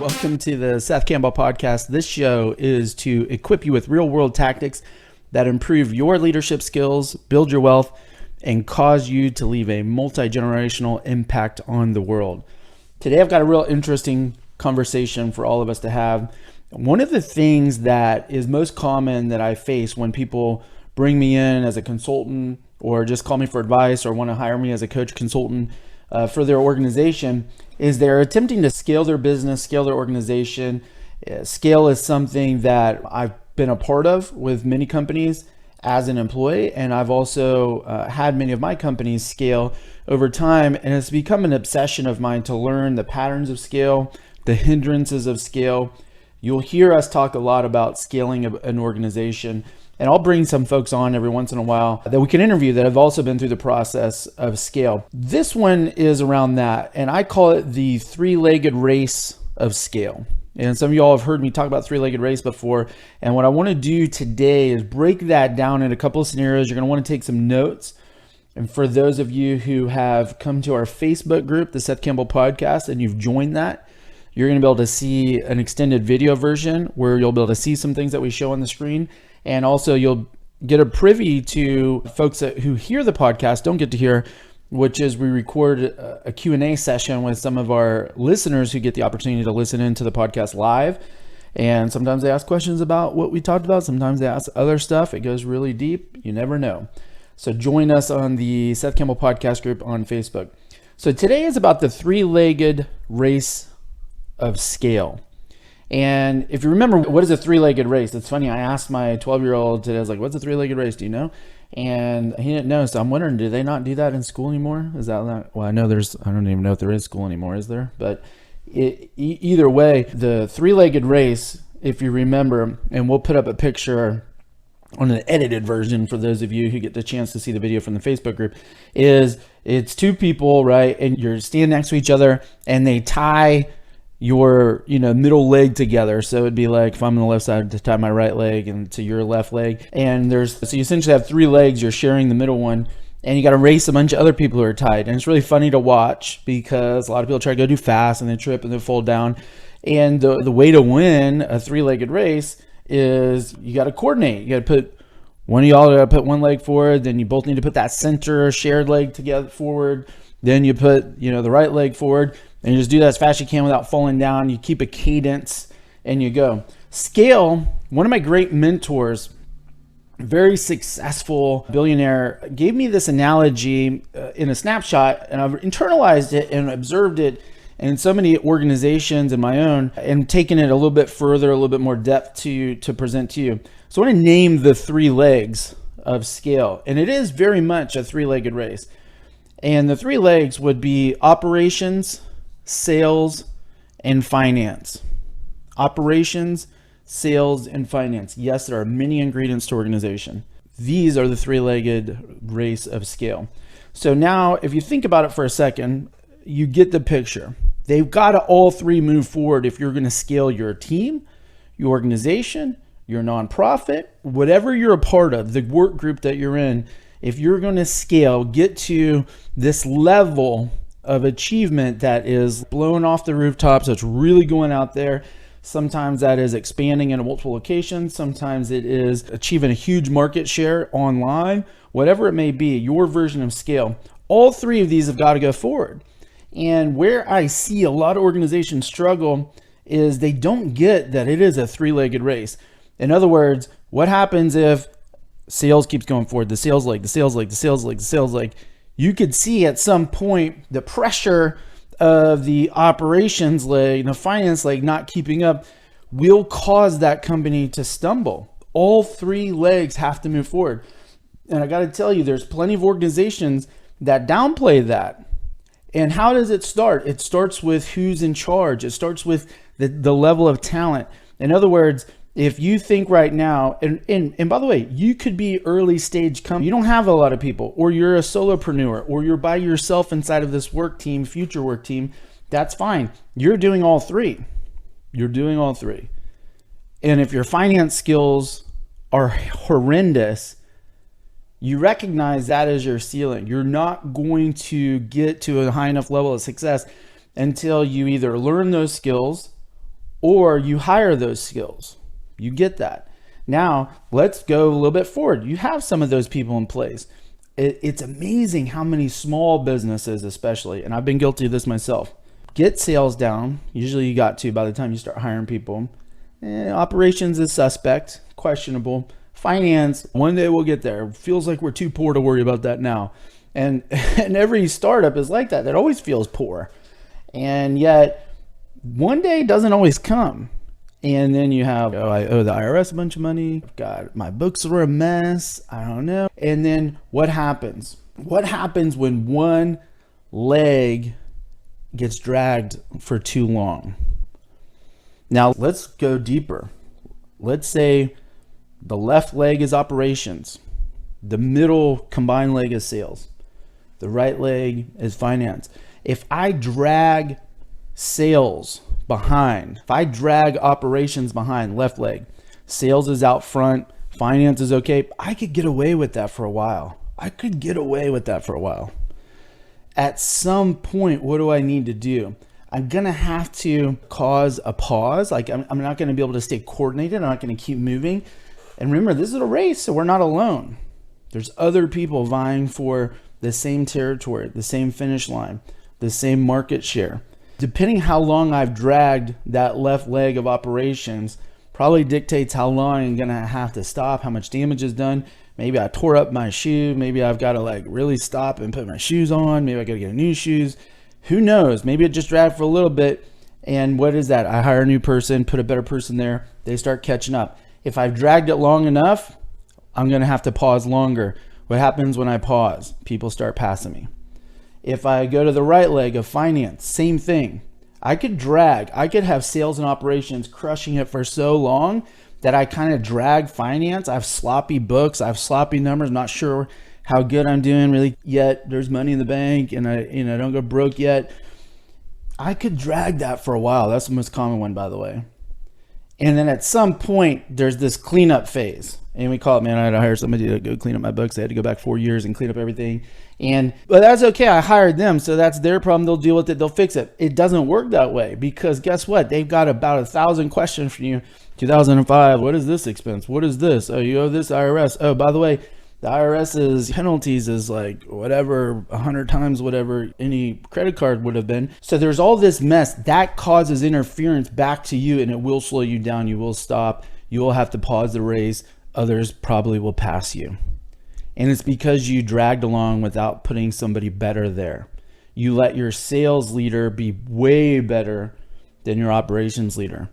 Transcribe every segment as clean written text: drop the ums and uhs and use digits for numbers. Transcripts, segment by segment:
Welcome to the Seth Campbell Podcast. This show is to equip you with real-world tactics that improve your leadership skills, build your wealth, and cause you to leave a multi-generational impact on the world. Today, I've got a real interesting conversation for all of us to have. One of the things that is most common that I face when people bring me in as a consultant or just call me for advice or want to hire me as a coach consultant for their organization is they're attempting to scale their business, scale their organization. Scale is something that I've been a part of with many companies as an employee, and I've also had many of my companies scale over time, and it's become an obsession of mine to learn the patterns of scale, the hindrances of scale. You'll hear us talk a lot about scaling an organization, and I'll bring some folks on every once in a while that we can interview that have also been through the process of scale. This one is around that, and I call it the three-legged race of scale. And some of y'all have heard me talk about three-legged race before, and what I want to do today is break that down in a couple of scenarios. You're going to want to take some notes. And for those of you who have come to our Facebook group, the Seth Campbell Podcast, and you've joined that, you're going to be able to see an extended video version where you'll be able to see some things that we show on the screen. And also you'll get a privy to folks who hear the podcast don't get to hear, which is we record a Q&A session with some of our listeners who get the opportunity to listen into the podcast live. And sometimes they ask questions about what we talked about. Sometimes they ask other stuff. It goes really deep. You never know. So join us on the Seth Campbell Podcast group on Facebook. So today is about the three-legged race of scale. And if you remember, what is a three-legged race? It's funny, I asked my 12-year-old today, I was like, what's a three-legged race? Do you know? And he didn't know. So I'm wondering, do they not do that in school anymore? Is that not? Well, I know I don't even know if there is school anymore, is there? But either way, the three-legged race, if you remember, and we'll put up a picture on an edited version for those of you who get the chance to see the video from the Facebook group, is it's two people, right? And you're standing next to each other and they tie your middle leg together. So it'd be like if I'm on the left side to tie my right leg and to your left leg, and so you essentially have three legs, you're sharing the middle one, and you got to race a bunch of other people who are tied. And it's really funny to watch because a lot of people try to go too fast and they trip and they fall down. And the way to win a three-legged race is you got to coordinate. You got to put one of y'all got to put one leg forward, then you both need to put that center shared leg together forward, then you put the right leg forward. And you just do that as fast as you can without falling down. You keep a cadence and you go. Scale, one of my great mentors, very successful billionaire, gave me this analogy in a snapshot, and I've internalized it and observed it in so many organizations and my own, and taken it a little bit further, a little bit more depth to present to you. So I want to name the three legs of scale, and it is very much a three-legged race. And the three legs would be operations, sales, and finance. Operations, sales, and finance. Yes, there are many ingredients to organization. These are the three-legged race of scale. So now, if you think about it for a second, you get the picture. They've got to all three move forward if you're going to scale your team, your organization, your nonprofit, whatever you're a part of, the work group that you're in. If you're going to scale, get to this level of achievement that is blowing off the rooftops, that's really going out there. Sometimes that is expanding into multiple locations. Sometimes it is achieving a huge market share online. Whatever it may be, your version of scale. All three of these have got to go forward. And where I see a lot of organizations struggle is they don't get that it is a three-legged race. In other words, what happens if sales keeps going forward, the sales leg, the sales leg, the sales leg, the sales leg? You could see at some point the pressure of the operations leg, the finance leg not keeping up will cause that company to stumble. All three legs have to move forward. And I got to tell you, there's plenty of organizations that downplay that. And how does it start? It starts with who's in charge. It starts with the level of talent. In other words, if you think right now, and by the way, you could be early stage company. You don't have a lot of people, or you're a solopreneur, or you're by yourself inside of this work team, future work team. That's fine. You're doing all three. You're doing all three. And if your finance skills are horrendous, you recognize that as your ceiling. You're not going to get to a high enough level of success until you either learn those skills or you hire those skills. You get that. Now let's go a little bit forward. You have some of those people in place. It's amazing how many small businesses, especially, and I've been guilty of this myself, get sales down. Usually you got to by the time you start hiring people. Operations is suspect, questionable. Finance, one day we'll get there. Feels like we're too poor to worry about that now. And every startup is like that. That always feels poor. And yet one day doesn't always come. And then you have, oh, I owe the IRS a bunch of money. God, my books are a mess. I don't know. And then what happens? What happens when one leg gets dragged for too long? Now let's go deeper. Let's say the left leg is operations. The middle combined leg is sales. The right leg is finance. If I drag sales behind, if I drag operations behind, left leg, sales is out front, finance is okay, I could get away with that for a while. At some point, what do I need to do? I'm gonna have to cause a pause. Like I'm not gonna be able to stay coordinated. I'm not gonna keep moving. And remember, this is a race, so we're not alone. There's other people vying for the same territory, the same finish line, the same market share. Depending how long I've dragged that left leg of operations probably dictates how long I'm gonna have to stop, how much damage is done. Maybe I tore up my shoe. Maybe I've got to like really stop and put my shoes on. Maybe I got to get new shoes. Who knows? Maybe it just dragged for a little bit. And what is that? I hire a new person, put a better person there. They start catching up. If I've dragged it long enough, I'm going to have to pause longer. What happens when I pause? People start passing me. If I go to the right leg of finance, same thing. I could have sales and operations crushing it for so long that I kind of drag finance. I have sloppy books. I have sloppy numbers. Not sure how good I'm doing really yet. There's money in the bank and I don't go broke yet. I could drag that for a while. That's the most common one, by the way. And then at some point, there's this cleanup phase. And we call it, man, I had to hire somebody to go clean up my books. They had to go back 4 years and clean up everything. But that's okay. I hired them. So that's their problem. They'll deal with it. They'll fix it. It doesn't work that way because guess what? They've got about 1,000 questions from you. 2005, what is this expense? What is this? Oh, you owe this IRS. Oh, by the way, the IRS's penalties is like whatever, 100 times whatever any credit card would have been. So there's all this mess that causes interference back to you and it will slow you down. You will stop. You will have to pause the race. Others probably will pass you. And it's because you dragged along without putting somebody better there. You let your sales leader be way better than your operations leader.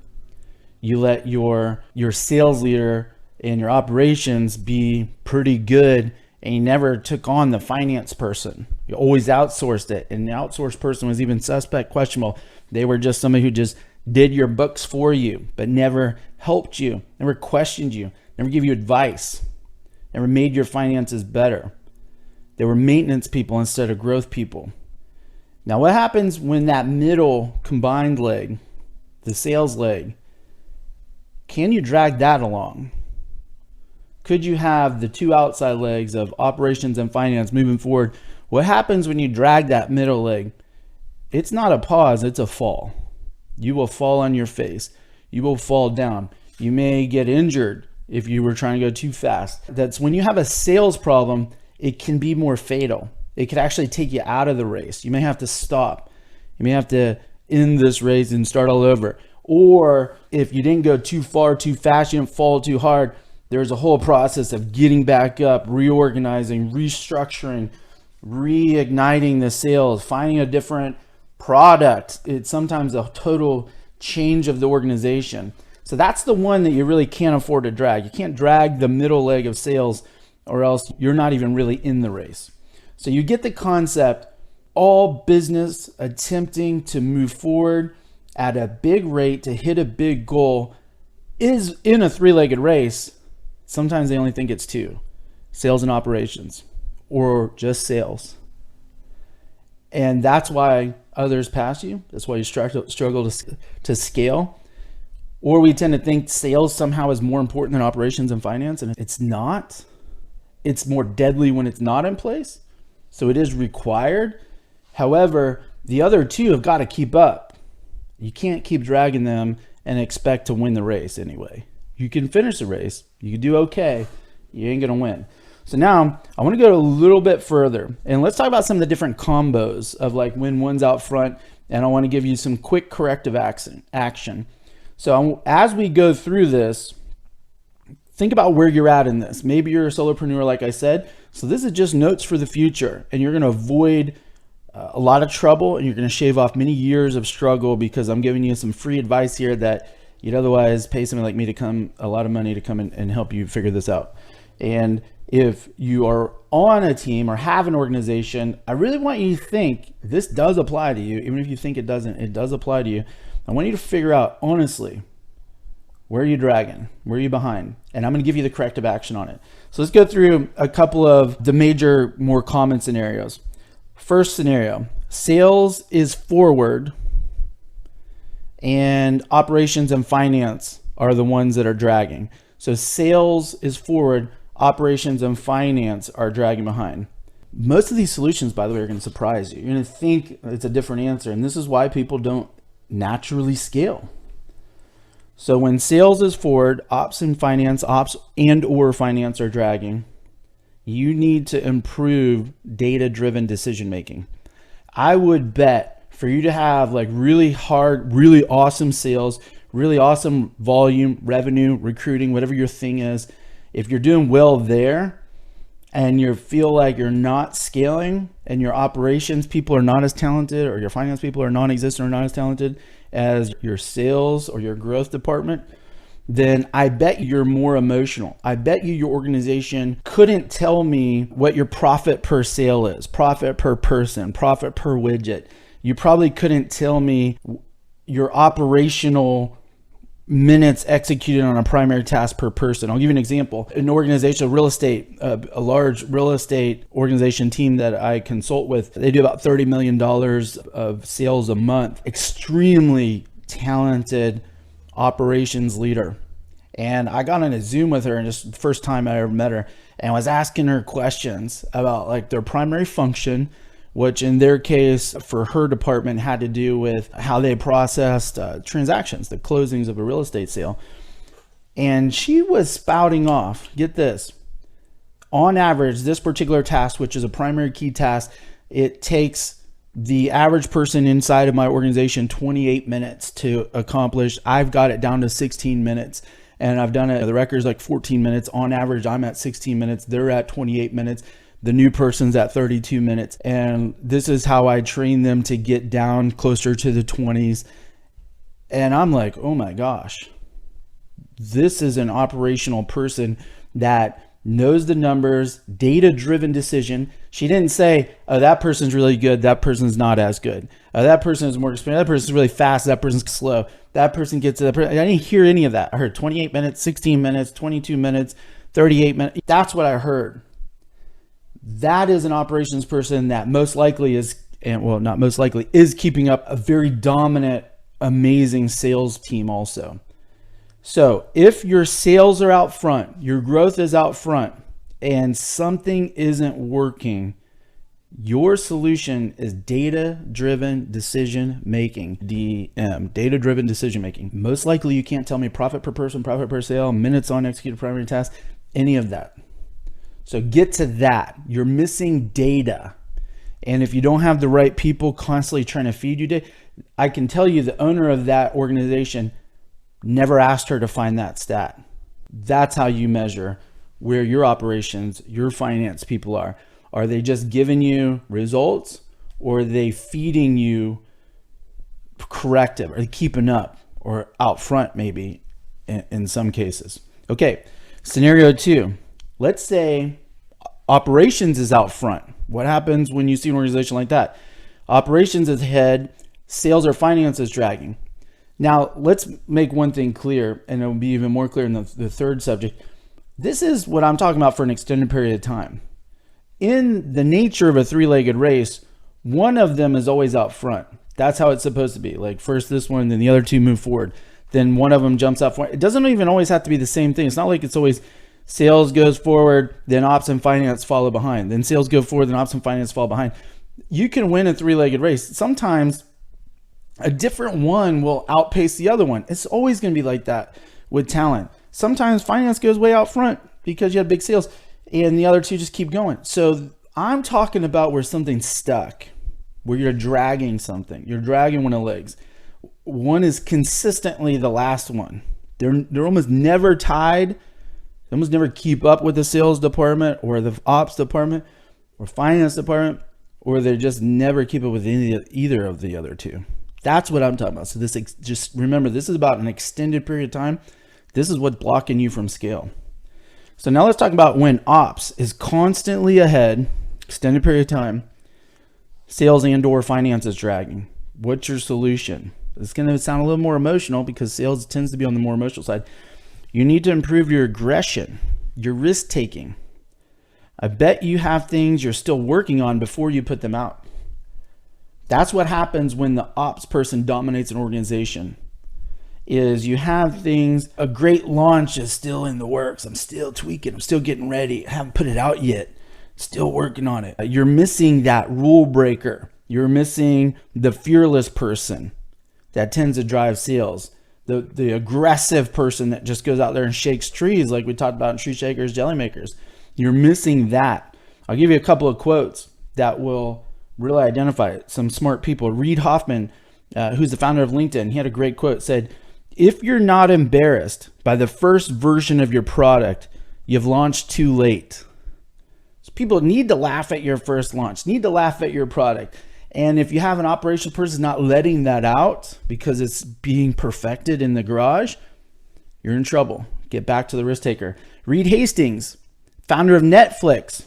You let your sales leader and your operations be pretty good and you never took on the finance person. You always outsourced it. And the outsourced person was even suspect, questionable. They were just somebody who just did your books for you, but never helped you, never questioned you, never gave you advice, never made your finances better. They were maintenance people instead of growth people. Now what happens when that middle combined leg, the sales leg, can you drag that along? Could you have the two outside legs of operations and finance moving forward? What happens when you drag that middle leg? It's not a pause, it's a fall. You will fall on your face. You will fall down. You may get injured if you were trying to go too fast. That's when you have a sales problem, it can be more fatal. It could actually take you out of the race. You may have to stop. You may have to end this race and start all over. Or if you didn't go too far, too fast, you didn't fall too hard, there's a whole process of getting back up, reorganizing, restructuring, reigniting the sales, finding a different product. It's sometimes a total change of the organization. So that's the one that you really can't afford to drag. You can't drag the middle leg of sales or else you're not even really in the race. So you get the concept. All business attempting to move forward at a big rate to hit a big goal is in a three-legged race. Sometimes they only think it's two: sales and operations, or just sales. And that's why others pass you. That's why you struggle to scale. Or we tend to think sales somehow is more important than operations and finance, and it's not. It's more deadly when it's not in place. So it is required. However, the other two have got to keep up. You can't keep dragging them and expect to win the race anyway. You can finish the race, you can do okay, you ain't gonna win. So now I want to go a little bit further, and let's talk about some of the different combos of like when one's out front, and I want to give you some quick corrective action. So as we go through this, think about where you're at in this. Maybe you're a solopreneur, like I said. So this is just notes for the future, and you're going to avoid a lot of trouble, and you're going to shave off many years of struggle, because I'm giving you some free advice here that you'd otherwise pay somebody like me to come, a lot of money to come in and help you figure this out. And if you are on a team or have an organization, I really want you to think this does apply to you. Even if you think it doesn't, it does apply to you. I want you to figure out, honestly, where are you dragging? Where are you behind? And I'm going to give you the corrective action on it. So let's go through a couple of the major, more common scenarios. First scenario, sales is forward and operations and finance are the ones that are dragging. So sales is forward, operations and finance are dragging behind. Most of these solutions, by the way, are going to surprise you. You're going to think it's a different answer. And this is why people don't naturally scale. So when sales is forward, ops and or finance are dragging. You need to improve data-driven decision-making. I would bet for you to have like really hard, really awesome sales, really awesome volume, revenue, recruiting, whatever your thing is, if you're doing well there and you feel like you're not scaling and your operations people are not as talented, or your finance people are non-existent or not as talented as your sales or your growth department, then I bet you're more emotional. I bet you your organization couldn't tell me what your profit per sale is, profit per person, profit per widget. You probably couldn't tell me your operational minutes executed on a primary task per person. I'll give you an example. An organization, real estate, a large real estate organization team that I consult with, they do about $30 million of sales a month. Extremely talented operations leader. And I got on a Zoom with her, and just the first time I ever met her, and was asking her questions about like their primary function, which in their case for her department had to do with how they processed transactions, the closings of a real estate sale. And she was spouting off, get this, on average, this particular task, which is a primary key task, it takes the average person inside of my organization 28 minutes to accomplish. I've got it down to 16 minutes, and I've done it. The record's like 14 minutes. On average, I'm at 16 minutes. They're at 28 minutes. The new person's at 32 minutes. And this is how I train them to get down closer to the 20s. And I'm like, oh my gosh, this is an operational person that knows the numbers, data-driven decision. She didn't say, oh, that person's really good, that person's not as good. That person is more experienced, that person's really fast, that person's slow. That person gets to that person. I didn't hear any of that. I heard 28 minutes, 16 minutes, 22 minutes, 38 minutes. That's what I heard. That is an operations person that most likely is, and well, not most likely, is keeping up a very dominant, amazing sales team also. So if your sales are out front, your growth is out front, and something isn't working, your solution is data-driven decision making. DM, data-driven decision making. Most likely you can't tell me profit per person, profit per sale, minutes on executed primary task, any of that. So get to that. You're missing data. And if you don't have the right people constantly trying to feed you data, I can tell you the owner of that organization never asked her to find that stat. That's how you measure where your operations, your finance people are. Are they just giving you results, or are they feeding you corrective? Are they keeping up or out front maybe in some cases? Okay, scenario 2. Let's say operations is out front. What happens when you see an organization like that? Operations is head, sales or finance is dragging. Now, let's make one thing clear, and it'll be even more clear in the third subject. This is what I'm talking about for an extended period of time. In the nature of a three-legged race, one of them is always out front. That's how it's supposed to be. Like first this one, then the other two move forward. Then one of them jumps out front. It doesn't even always have to be the same thing. It's not like it's always sales goes forward, then ops and finance follow behind. Then sales go forward, then ops and finance fall behind. You can win a three-legged race. Sometimes A different one will outpace the other one. It's always going to be like that with talent. Sometimes finance goes way out front because you have big sales and the other two just keep going. So I'm talking about where something's stuck, where you're dragging something. You're dragging one of the legs. One is consistently the last one. They're almost never tied. They almost never keep up with the sales department or the ops department or finance department, or they just never keep up with either of the other two. That's what I'm talking about. So just remember, this is about an extended period of time. This is what's blocking you from scale. So now let's talk about when ops is constantly ahead, extended period of time, sales and or finance is dragging. What's your solution? It's going to sound a little more emotional because sales tends to be on the more emotional side. You need to improve your aggression, your risk taking. I bet you have things you're still working on before you put them out. That's what happens when the ops person dominates an organization. Is you have things, a great launch is still in the works. I'm still tweaking. I'm still getting ready. I haven't put it out yet. Still working on it. You're missing that rule breaker. You're missing the fearless person that tends to drive sales. The aggressive person that just goes out there and shakes trees like we talked about in Tree Shakers, Jelly Makers. You're missing that. I'll give you a couple of quotes that will really identify it. Some smart people. Reid Hoffman, who's the founder of LinkedIn, he had a great quote, said, "If you're not embarrassed by the first version of your product, you've launched too late." So people need to laugh at your first launch, need to laugh at your product. And if you have an operations person not letting that out because it's being perfected in the garage, you're in trouble. Get back to the risk taker. Reed Hastings, founder of Netflix.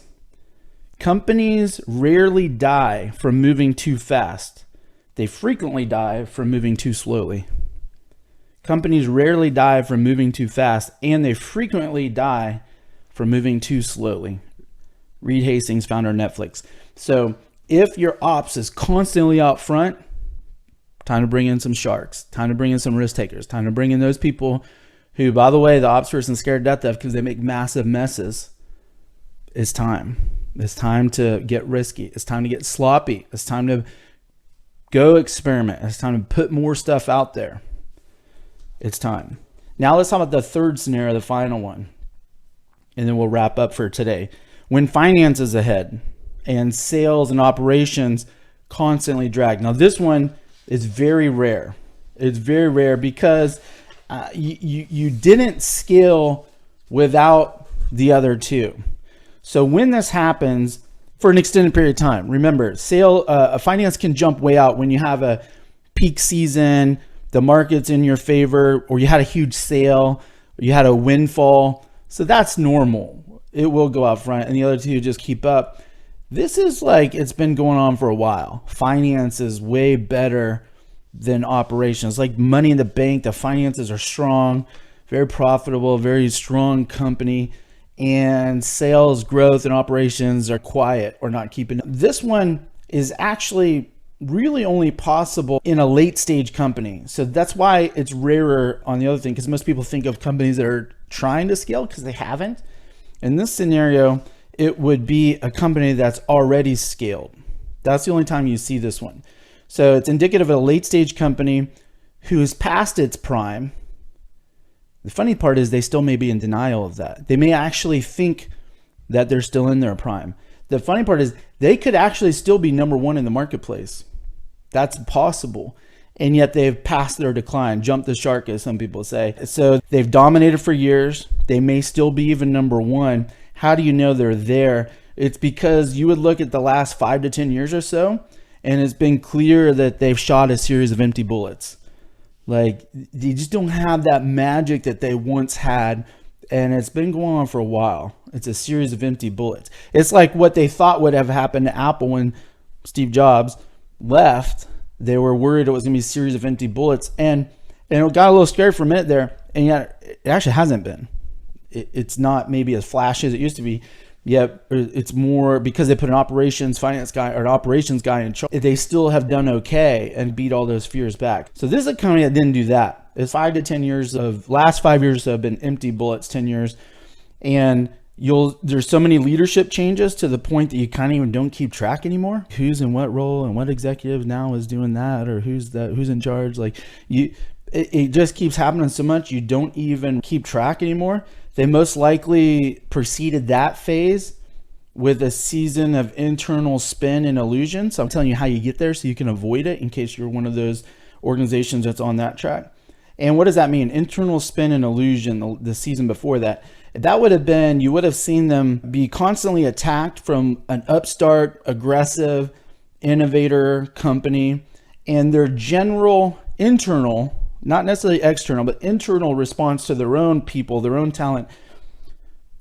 Companies rarely die from moving too fast. They frequently die from moving too slowly. Companies rarely die from moving too fast, and they frequently die from moving too slowly. Reed Hastings, founder of Netflix. So if your ops is constantly out front, time to bring in some sharks, time to bring in some risk takers, time to bring in those people who, by the way, the ops person's scared to death of because they make massive messes. It's time. It's time to get risky. It's time to get sloppy. It's time to go experiment. It's time to put more stuff out there. It's time. Now let's talk about the third scenario, the final one, and then we'll wrap up for today. When finance is ahead and sales and operations constantly drag. Now this one is very rare. It's very rare because you didn't scale without the other two. So when this happens for an extended period of time, remember, finance can jump way out when you have a peak season, the market's in your favor, or you had a huge sale, or you had a windfall. So that's normal. It will go out front, and the other two just keep up. This is like it's been going on for a while. Finance is way better than operations. Like money in the bank, the finances are strong, very profitable, very strong company, and sales growth and operations are quiet or not keeping up. This one is actually really only possible in a late stage company. So that's why it's rarer on the other thing, because most people think of companies that are trying to scale because they haven't. In this scenario, it would be a company that's already scaled. That's the only time you see this one. So it's indicative of a late stage company who is past its prime. The funny part is they still may be in denial of that. They may actually think that they're still in their prime. The funny part is they could actually still be number one in the marketplace. That's possible. And yet they've passed their decline, jumped the shark, as some people say. So they've dominated for years. They may still be even number one. How do you know they're there? It's because you would look at the last 5 to 10 years or so, and it's been clear that they've shot a series of empty bullets. Like, they just don't have that magic that they once had, and it's been going on for a while. It's a series of empty bullets. It's like what they thought would have happened to Apple when Steve Jobs left. They were worried it was going to be a series of empty bullets, and it got a little scary for a minute there, and yet it actually hasn't been. It's not maybe as flashy as it used to be, yet it's more because they put an operations finance guy or an operations guy in charge. They still have done okay and beat all those fears back. So this is a company that didn't do that. It's 5 to 10 years of last 5 years have been empty bullets, 10 years. And There's so many leadership changes to the point that you kind of even don't keep track anymore. Who's in what role and what executive now is doing that, or who's in charge. Like it just keeps happening so much you don't even keep track anymore. They most likely preceded that phase with a season of internal spin and illusion. So I'm telling you how you get there so you can avoid it in case you're one of those organizations that's on that track. And what does that mean? Internal spin and illusion, the season before that. That would have been, you would have seen them be constantly attacked from an upstart, aggressive, innovator company, and their general internal, not necessarily external, but internal response to their own people, their own talent,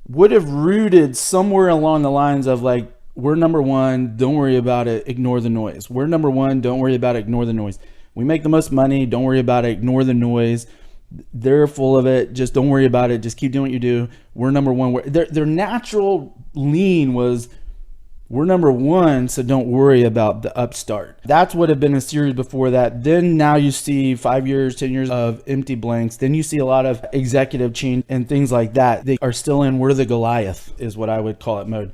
would have rooted somewhere along the lines of like, we're number one, don't worry about it, ignore the noise. We're number one, don't worry about it, ignore the noise. We make the most money, don't worry about it, ignore the noise. They're full of it, just don't worry about it, just keep doing what you do. We're number one. Their natural lean was, we're number one, so don't worry about the upstart. That's what had been a series before that. Then now you see 5 years, 10 years of empty blanks. Then you see a lot of executive change and things like that. They are still in we're the Goliath is what I would call it mode.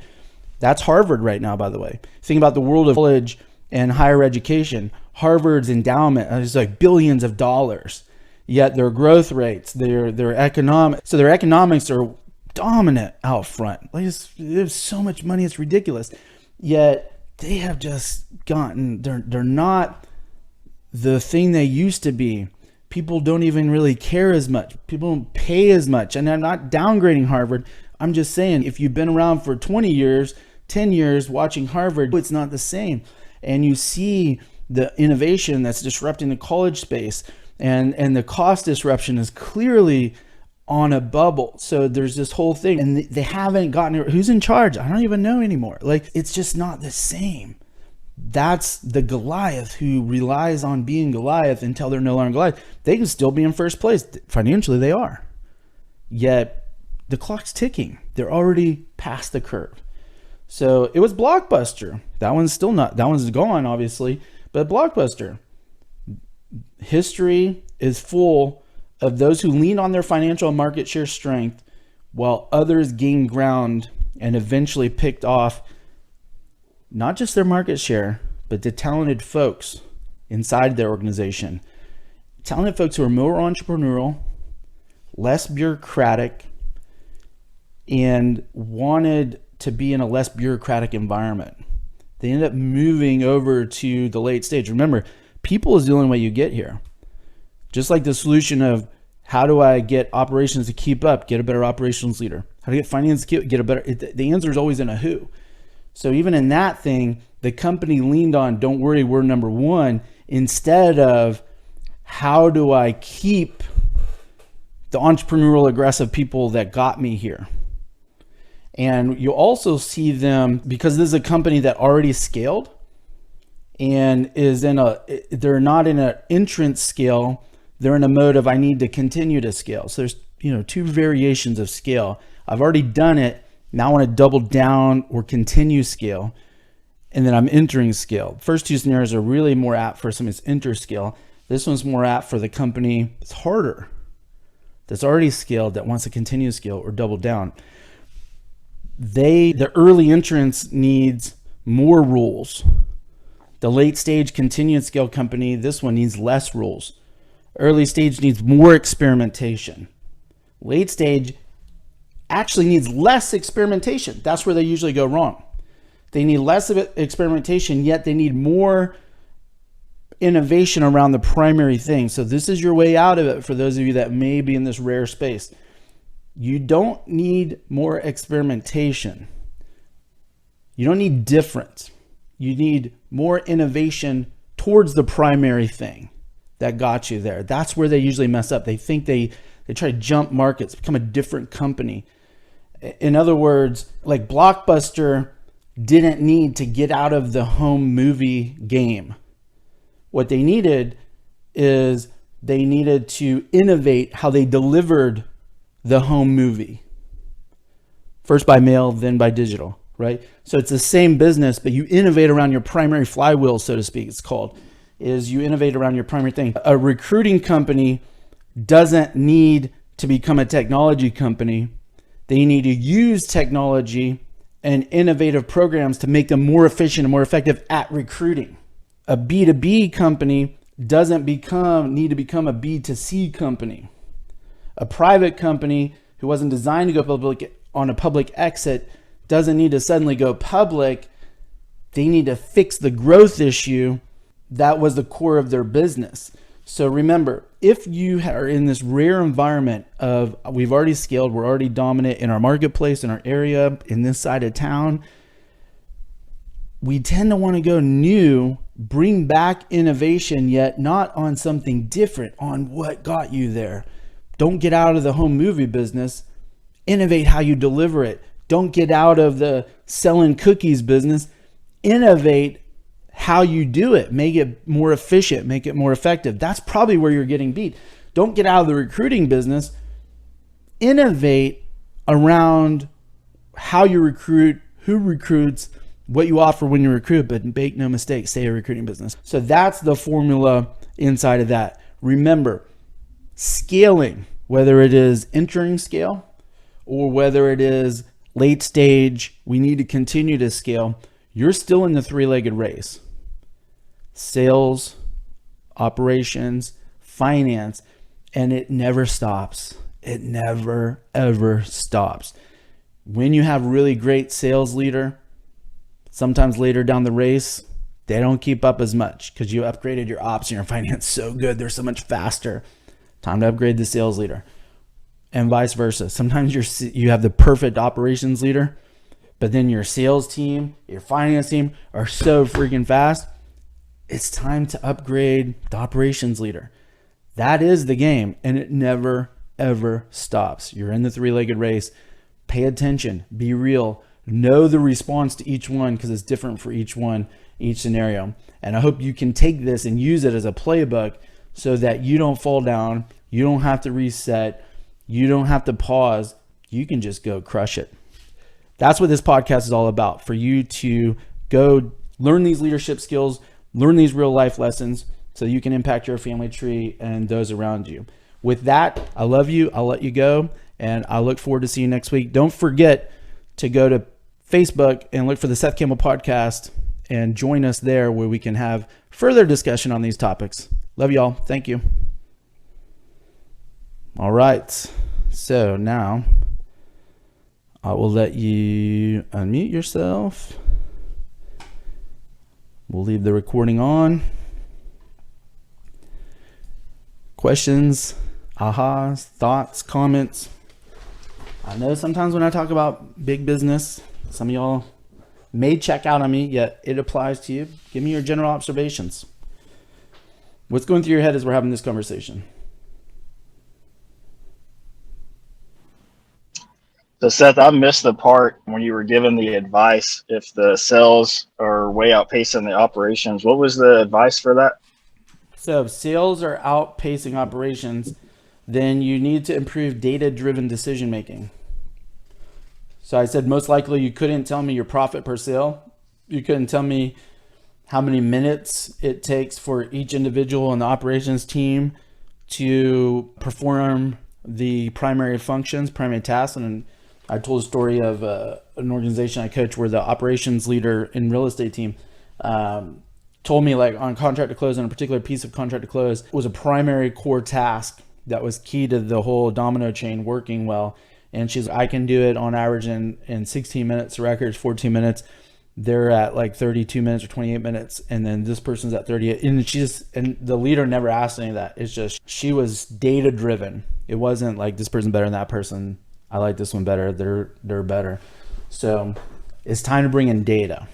That's Harvard right now, by the way. Think about the world of college and higher education. Harvard's endowment is like billions of dollars. Yet their growth rates, their economics are dominant out front. Like there's so much money, it's ridiculous. Yet they have just gotten, they're not the thing they used to be. People don't even really care as much. People don't pay as much. And I'm not downgrading Harvard. I'm just saying, if you've been around for 20 years, 10 years watching Harvard, it's not the same. And you see the innovation that's disrupting the college space. And the cost disruption is clearly on a bubble. So there's this whole thing, and they haven't gotten, who's in charge? I don't even know anymore. Like, it's just not the same. That's the Goliath who relies on being Goliath until they're no longer Goliath. They can still be in first place. Financially, they are. Yet the clock's ticking. They're already past the curve. So it was Blockbuster. That one's gone, obviously, but Blockbuster. History is full of those who lean on their financial and market share strength while others gained ground and eventually picked off not just their market share, but the talented folks inside their organization. Talented folks who are more entrepreneurial, less bureaucratic, and wanted to be in a less bureaucratic environment. They ended up moving over to the late stage. Remember, people is the only way you get here. Just like the solution of how do I get operations to keep up, get a better operations leader. How to get finance to get a better, the answer is always in a who. So even in that thing, the company leaned on, don't worry, we're number one, instead of how do I keep the entrepreneurial aggressive people that got me here. And you also see them, because this is a company that already scaled, and they're not in an entrance scale, they're in a mode of I need to continue to scale. So there's two variations of scale. I've already done it, now I want to double down or continue scale, and then I'm entering scale. First two scenarios are really more apt for some enter scale. This one's more apt for the company that's harder, that's already scaled, that wants to continue scale or double down. The early entrance needs more rules. The late stage continued scale company, this one needs less rules. Early stage needs more experimentation. Late stage actually needs less experimentation. That's where they usually go wrong. They need less of experimentation, yet they need more innovation around the primary thing. So this is your way out of it for those of you that may be in this rare space. You don't need more experimentation. You don't need difference. You need more innovation towards the primary thing that got you there. That's where they usually mess up. They think they try to jump markets, become a different company. In other words, like Blockbuster didn't need to get out of the home movie game. What they needed is they needed to innovate how they delivered the home movie. First by mail, then by digital. Right? So it's the same business, but you innovate around your primary flywheel, so to speak, it's called, is you innovate around your primary thing. A recruiting company doesn't need to become a technology company. They need to use technology and innovative programs to make them more efficient and more effective at recruiting. A B2B company doesn't need to become a B2C company. A private company who wasn't designed to go public on a public exit doesn't need to suddenly go public. They need to fix the growth issue that was the core of their business. So remember, if you are in this rare environment of we've already scaled, we're already dominant in our marketplace, in our area, in this side of town, we tend to want to go new, bring back innovation, yet not on something different, on what got you there. Don't get out of the home movie business. Innovate how you deliver it. Don't get out of the selling cookies business. Innovate how you do it. Make it more efficient, make it more effective. That's probably where you're getting beat. Don't get out of the recruiting business. Innovate around how you recruit, who recruits, what you offer when you recruit, but make no mistake, stay a recruiting business. So that's the formula inside of that. Remember, scaling, whether it is entering scale or whether it is late stage, we need to continue to scale. You're still in the three-legged race. Sales, operations, finance, and it never stops. It never, ever stops. When you have really great sales leader, sometimes later down the race, they don't keep up as much because you upgraded your ops and your finance so good. They're so much faster. Time to upgrade the sales leader, and vice versa. Sometimes you have the perfect operations leader, but then your sales team, your finance team are so freaking fast. It's time to upgrade the operations leader. That is the game, and it never, ever stops. You're in the three-legged race. Pay attention. Be real. Know the response to each one because it's different for each one, each scenario. And I hope you can take this and use it as a playbook so that you don't fall down. You don't have to reset. You don't have to pause. You can just go crush it. That's what this podcast is all about, for you to go learn these leadership skills, learn these real life lessons so you can impact your family tree and those around you. With that, I love you. I'll let you go, and I look forward to seeing you next week. Don't forget to go to Facebook and look for the Seth Campbell Podcast and join us there where we can have further discussion on these topics. Love y'all. Thank you. All right. So now I will let you unmute yourself. We'll leave the recording on. Questions, ahas, thoughts, comments. I know sometimes when I talk about big business, some of y'all may check out on me, yet it applies to you. Give me your general observations. What's going through your head as we're having this conversation? So Seth, I missed the part when you were giving the advice. If the sales are way outpacing the operations, what was the advice for that? So if sales are outpacing operations, then you need to improve data-driven decision-making. So I said, most likely you couldn't tell me your profit per sale. You couldn't tell me how many minutes it takes for each individual in the operations team to perform the primary functions, primary tasks. And I told a story of an organization I coach where the operations leader in real estate team told me, like, on contract to close, on a particular piece of contract to close, was a primary core task that was key to the whole domino chain working well. And she's, I can do it on average in 16 minutes. The record is 14 minutes. They're at like 32 minutes or 28 minutes. And then this person's at 38. And the leader never asked any of that. It's just, she was data driven. It wasn't like this person better than that person. I like this one better. They're better. So it's time to bring in data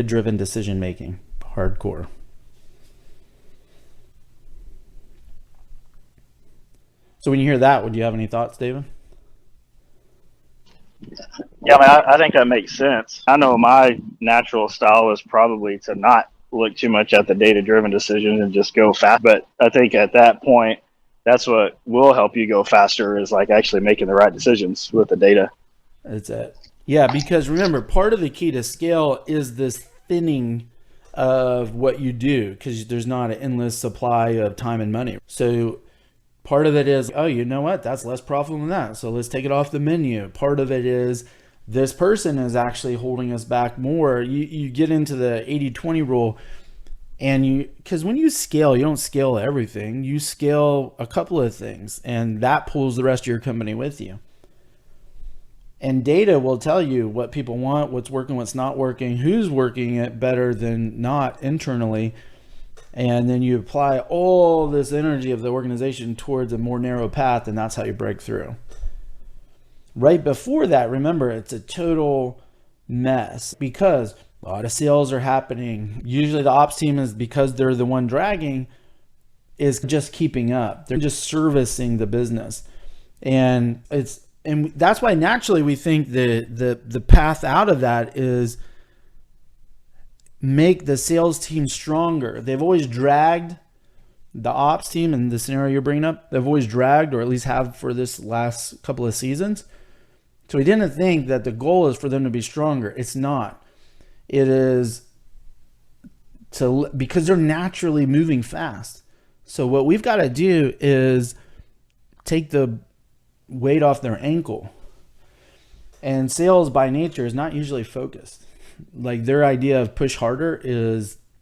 driven decision making, hardcore. So when you hear that, would you have any thoughts, David? Yeah, I think that makes sense. I know my natural style is probably to not look too much at the data-driven decisions and just go fast. But I think at that point, that's what will help you go faster, is like actually making the right decisions with the data. That's it. Yeah, because remember, part of the key to scale is this thinning of what you do, because there's not an endless supply of time and money. So Part of it is, oh, you know what? That's less profitable than that. So let's take it off the menu. Part of it is this person is actually holding us back more. You get into the 80-20 rule, and because when you scale, you don't scale everything. You scale a couple of things, and that pulls the rest of your company with you. And data will tell you what people want, what's working, what's not working, who's working it better than not internally. And then you apply all this energy of the organization towards a more narrow path, and that's how you break through. Right before that, remember, it's a total mess because a lot of sales are happening. Usually the ops team is, because they're the one dragging, is just keeping up. They're just servicing the business. And that's why naturally we think the path out of that is make the sales team stronger. They've always dragged the ops team in the scenario you're bringing up. They've always dragged, or at least have for this last couple of seasons. So we didn't think that the goal is for them to be stronger. It's not. It is because they're naturally moving fast. So what we've got to do is take the weight off their ankle. And sales by nature is not usually focused. Like their idea of push harder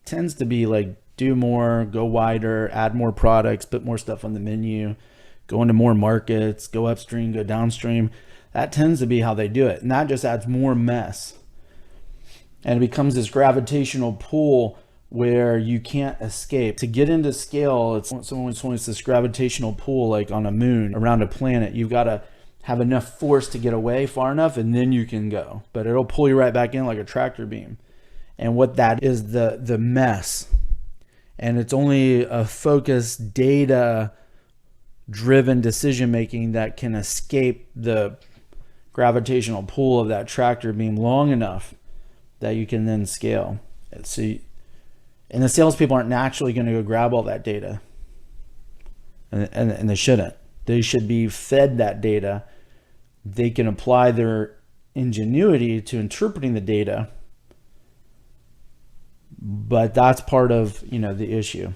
tends to be like do more, go wider, add more products, put more stuff on the menu, go into more markets, go upstream, go downstream. That tends to be how they do it. And that just adds more mess. And it becomes this gravitational pull where you can't escape. To get into scale, it's this gravitational pull like on a moon around a planet. You've got to have enough force to get away far enough, and then you can go. But it'll pull you right back in like a tractor beam. And what that is, the mess. And it's only a focused, data-driven decision-making that can escape the gravitational pull of that tractor beam long enough that you can then scale. And the salespeople aren't naturally going to go grab all that data. And they shouldn't. They should be fed that data. They can apply their ingenuity to interpreting the data, but that's part of the issue.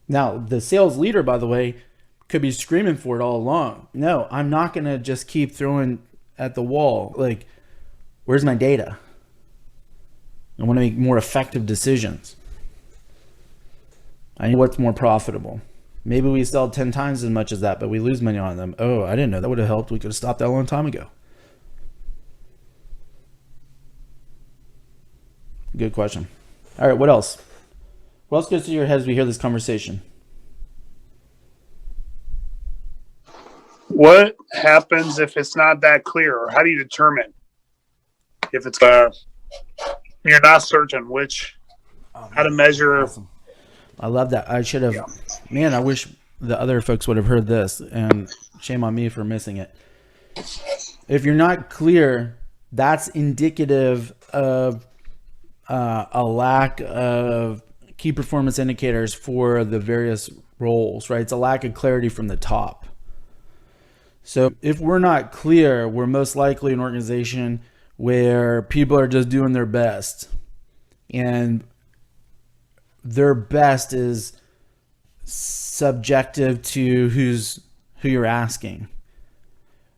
Now, the sales leader, by the way, could be screaming for it all along. No, I'm not going to just keep throwing at the wall. Like, where's my data? I want to make more effective decisions. I know what's more profitable. Maybe we sell 10 times as much as that, but we lose money on them. Oh, I didn't know that would have helped. We could have stopped that a long time ago. Good question. All right, what else? What else goes through your head as we hear this conversation? What happens if it's not that clear, or how do you determine if it's you're not certain how to measure? Awesome. I love that. I should have, man, I wish the other folks would have heard this, and shame on me for missing it. If you're not clear, that's indicative of a lack of key performance indicators for the various roles, right? It's a lack of clarity from the top. So if we're not clear, we're most likely an organization where people are just doing their best, and their best is subjective to who you're asking.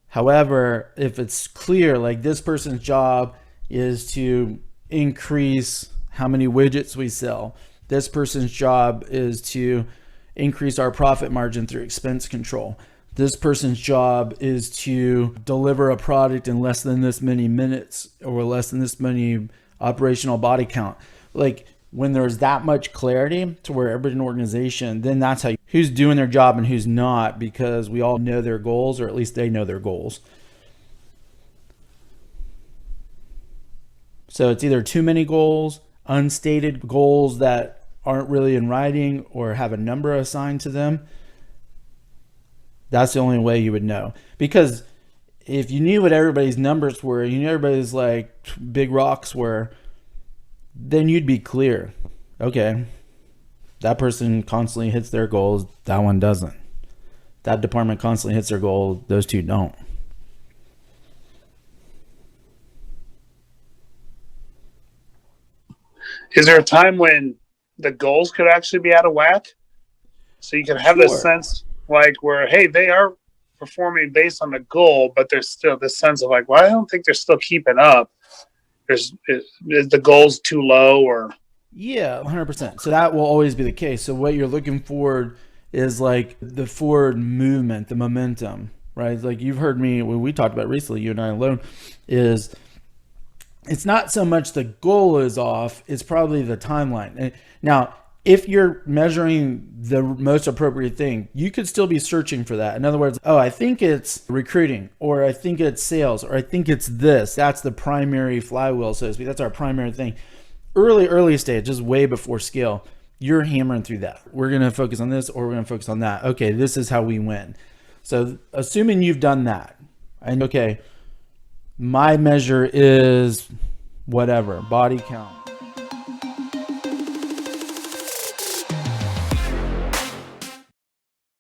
However, if it's clear, like this person's job is to increase how many widgets we sell, this person's job is to increase our profit margin through expense control, this person's job is to deliver a product in less than this many minutes or less than this many operational body count. Like when there's that much clarity to where every organization, then that's how who's doing their job and who's not, because we all know their goals, or at least they know their goals. So it's either too many goals, unstated goals that aren't really in writing or have a number assigned to them. That's the only way you would know. Because if you knew what everybody's numbers were, you knew everybody's like big rocks were, then you'd be clear. Okay, that person constantly hits their goals, that one doesn't. That department constantly hits their goal, those two don't. Is there a time when the goals could actually be out of whack? So you can have this sense like where, hey, they are performing based on the goal, but there's still this sense of like, well, I don't think they're still keeping up. Is the goals too low or? Yeah, 100%. So that will always be the case. So what you're looking for is like the forward movement, the momentum, right? Like you've heard me, when we talked about recently, you and I alone, is it's not so much the goal is off, it's probably the timeline. Now, if you're measuring the most appropriate thing, you could still be searching for that. In other words, oh, I think it's recruiting, or I think it's sales, or I think it's this. That's the primary flywheel, so to speak. That's our primary thing. Early stage, just way before scale, you're hammering through that. We're going to focus on this, or we're going to focus on that. Okay, this is how we win. So assuming you've done that, and okay, my measure is whatever, body count.